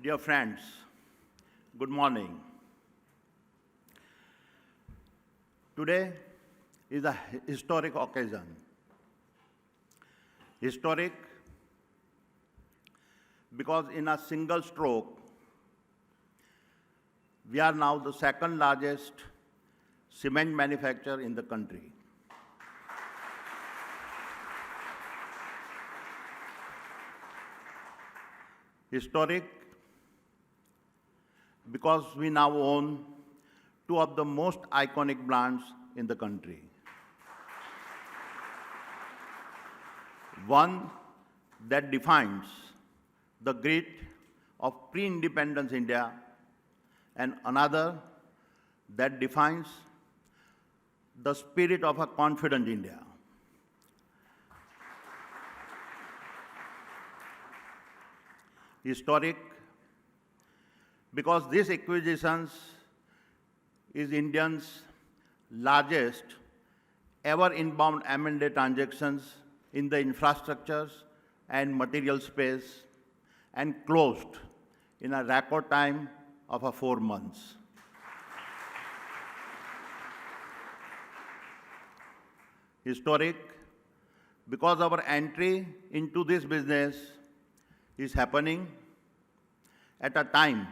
Dear friends, good morning. Today is a historic occasion. Historic because in a single stroke, we are now the second largest cement manufacturer in the country. Historic because we now own two of the most iconic brands in the country. One that defines the grit of pre-independence India, and another that defines the spirit of a confident India. Historic because this acquisition is India's largest ever inbound M&A transactions in the infrastructures and material space, and closed in a record time of 4 months. Historic because our entry into this business is happening at a time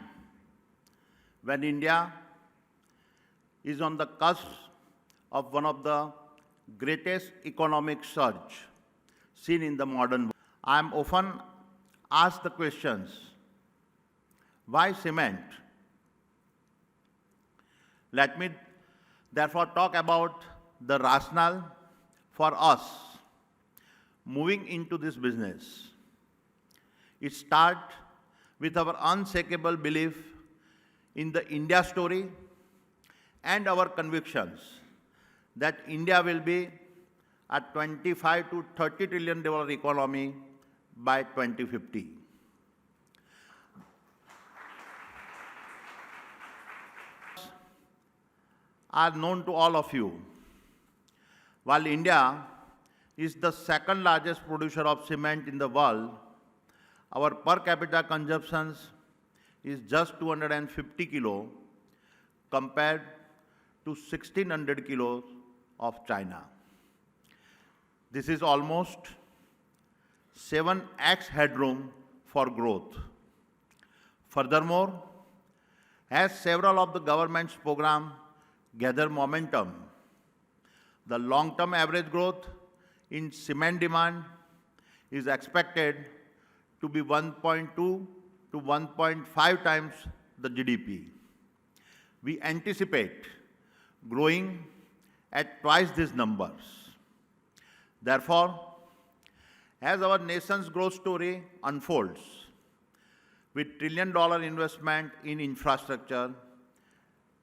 when India is on the cusp of one of the greatest economic surge seen in the modern world. I am often asked the questions, why cement? Let me therefore talk about the rationale for us moving into this business. It starts with our unshakable belief in the India story and our convictions that India will be a $25 to $30 trillion economy by 2050. Are known to all of you. While India is the second largest producer of cement in the world, our per capita consumption is just 250 kilo compared to 1600 kilos of China. This is almost 7x headroom for growth. Furthermore, as several of the government's programs gather momentum, the long-term average growth in cement demand is expected to be 1.2 to 1.5 times the GDP. We anticipate growing at twice these numbers. Therefore, as our nation's growth story unfolds, with trillion-dollar investment in infrastructure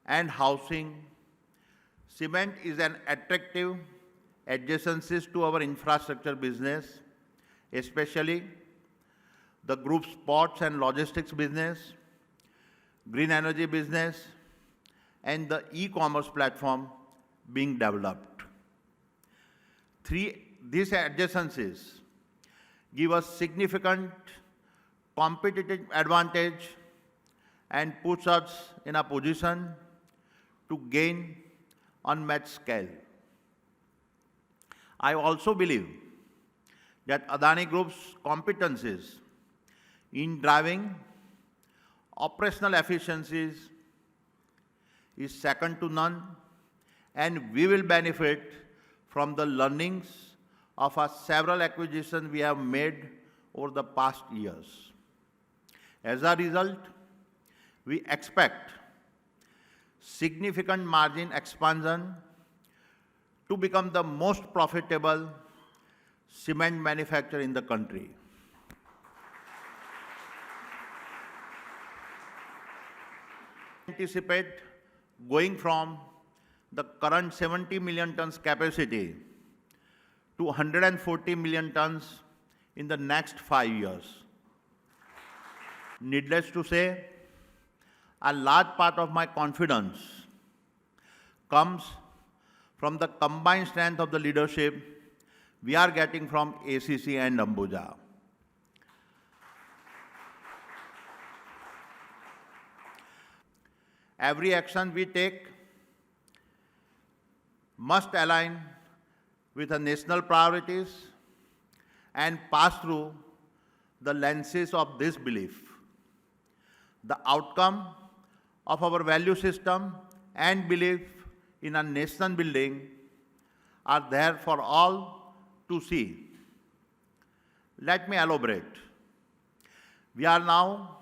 and housing, cement is an attractive adjacency to our infrastructure business, especially the group's ports and logistics business, green energy business, and the e-commerce platform being developed. These adjacencies give us significant competitive advantage and puts us in a position to gain unmatched scale. I also believe that Adani Group's competencies in driving operational efficiencies is second to none, and we will benefit from the learnings of our several acquisitions we have made over the past years. As a result, we expect significant margin expansion to become the most profitable cement manufacturer in the country. Anticipate going from the current 70 million tons capacity to 140 million tons in the next 5 years. Needless to say, a large part of my confidence comes from the combined strength of the leadership we are getting from ACC and Ambuja. Every action we take must align with the national priorities and pass through the lenses of this belief. The outcome of our value system and belief in a nation building are there for all to see. Let me elaborate. We are now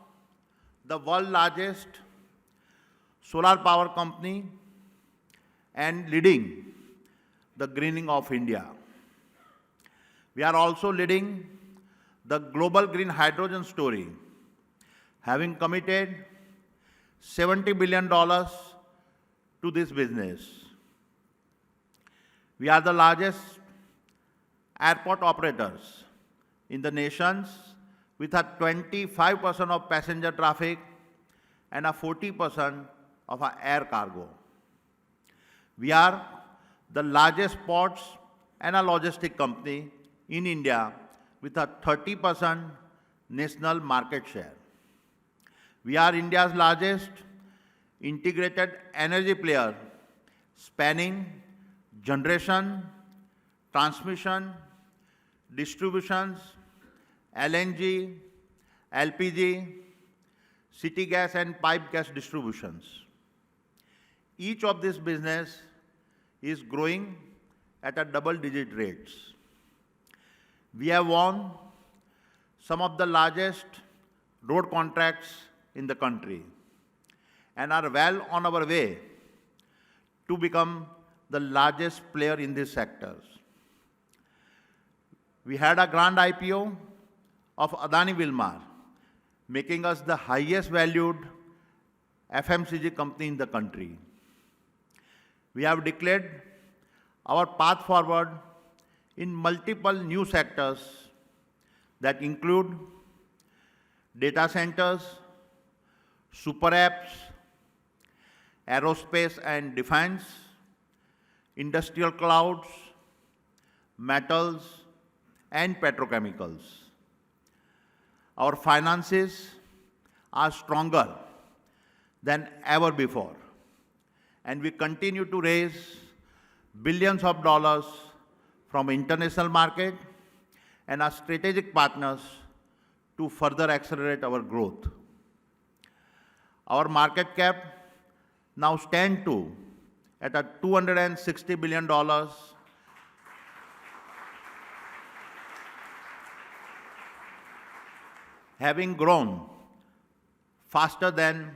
the world's largest solar power company and leading the greening of India. We are also leading the global green hydrogen story, having committed $70 billion to this business. We are the largest airport operators in the nations with a 25% of passenger traffic and a 40% of our air cargo. We are the largest ports and a logistic company in India with a 30% national market share. We are India's largest integrated energy player, spanning generation, transmission, distributions, LNG, LPG, city gas and pipe gas distributions. Each of these business is growing at a double-digit rates. We have won some of the largest road contracts in the country and are well on our way to become the largest player in these sectors. We had a grand IPO of Adani Wilmar, making us the highest valued FMCG company in the country. We have declared our path forward in multiple new sectors that include data centers, super apps, aerospace and defense, industrial clouds, metals, and petrochemicals. Our finances are stronger than ever before, and we continue to raise billions of dollars from international market and our strategic partners to further accelerate our growth. Our market cap now stands at a $260 billion, having grown faster than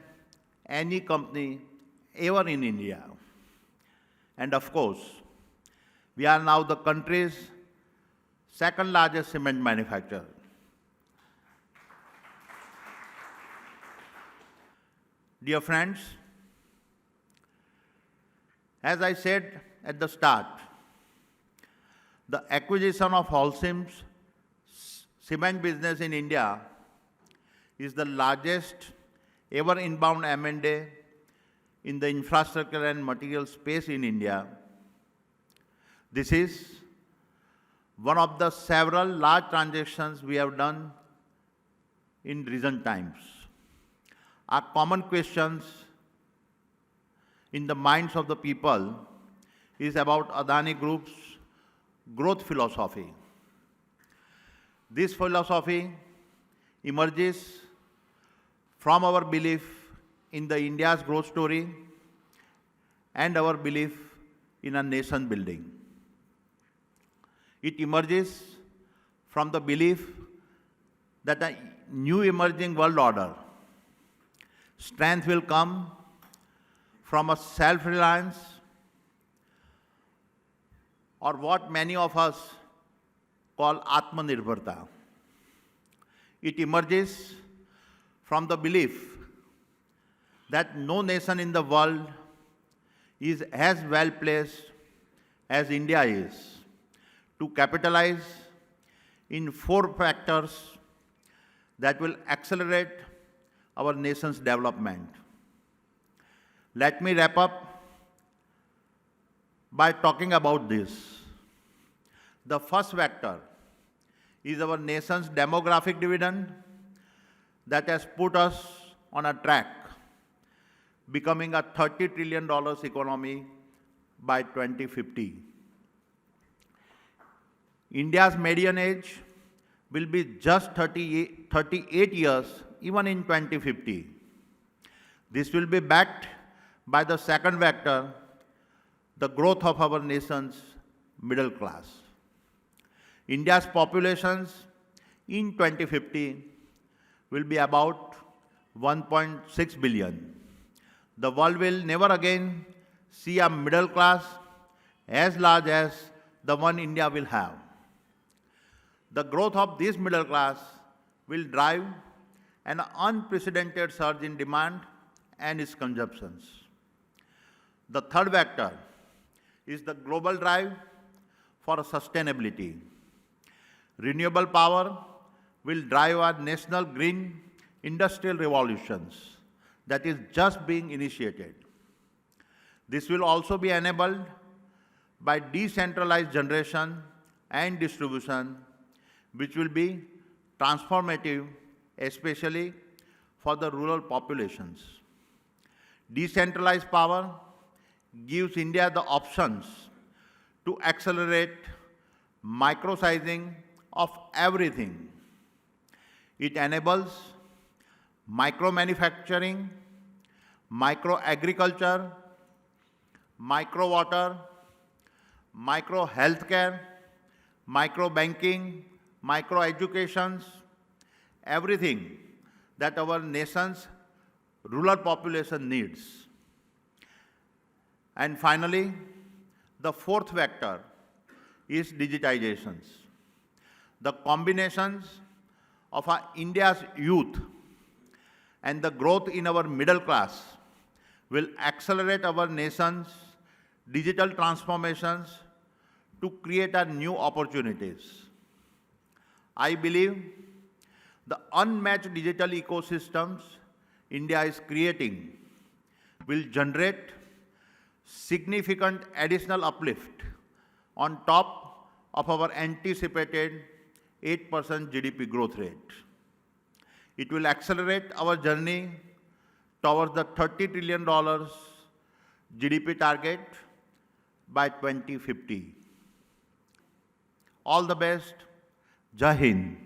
any company ever in India. And of course, we are now the country's second largest cement manufacturer. Dear friends, as I said at the start, the acquisition of Holcim's cement business in India is the largest ever inbound M&A in the infrastructure and material space in India. This is one of the several large transactions we have done in recent times. Our common questions in the minds of the people is about Adani Group's growth philosophy. This philosophy emerges from our belief in the India's growth story and our belief in a nation building. It emerges from the belief that a new emerging world order strength will come from a self-reliance, or what many of us call Atmanirbharta. It emerges from the belief that no nation in the world is as well placed as India is to capitalize in 4 factors that will accelerate our nation's development. Let me wrap up by talking about this. The first factor is our nation's demographic dividend that has put us on a track becoming a $30 trillion economy by 2050. India's median age will be just 38 years even in 2050. This will be backed by the second vector, the growth of our nation's middle class. India's populations in 2050 will be about 1.6 billion. The world will never again see a middle class as large as the one India will have. The growth of this middle class will drive an unprecedented surge in demand and its consumptions. The third vector is the global drive for sustainability. Renewable power will drive our national green industrial revolutions that is just being initiated. This will also be enabled by decentralized generation and distribution, which will be transformative, especially for the rural populations. Decentralized power gives India the options to accelerate micro-sizing of everything. It enables micro-manufacturing, micro-agriculture, micro-water, micro-healthcare, micro-banking, micro-educations, everything that our nation's rural population needs. And finally, the fourth vector is digitizations. The combinations of our India's youth and the growth in our middle class will accelerate our nation's digital transformations to create our new opportunities. I believe the unmatched digital ecosystems India is creating will generate significant additional uplift on top of our anticipated 8% GDP growth rate. It will accelerate our journey towards the $30 trillion GDP target by 2050. All the best. Jai Hind.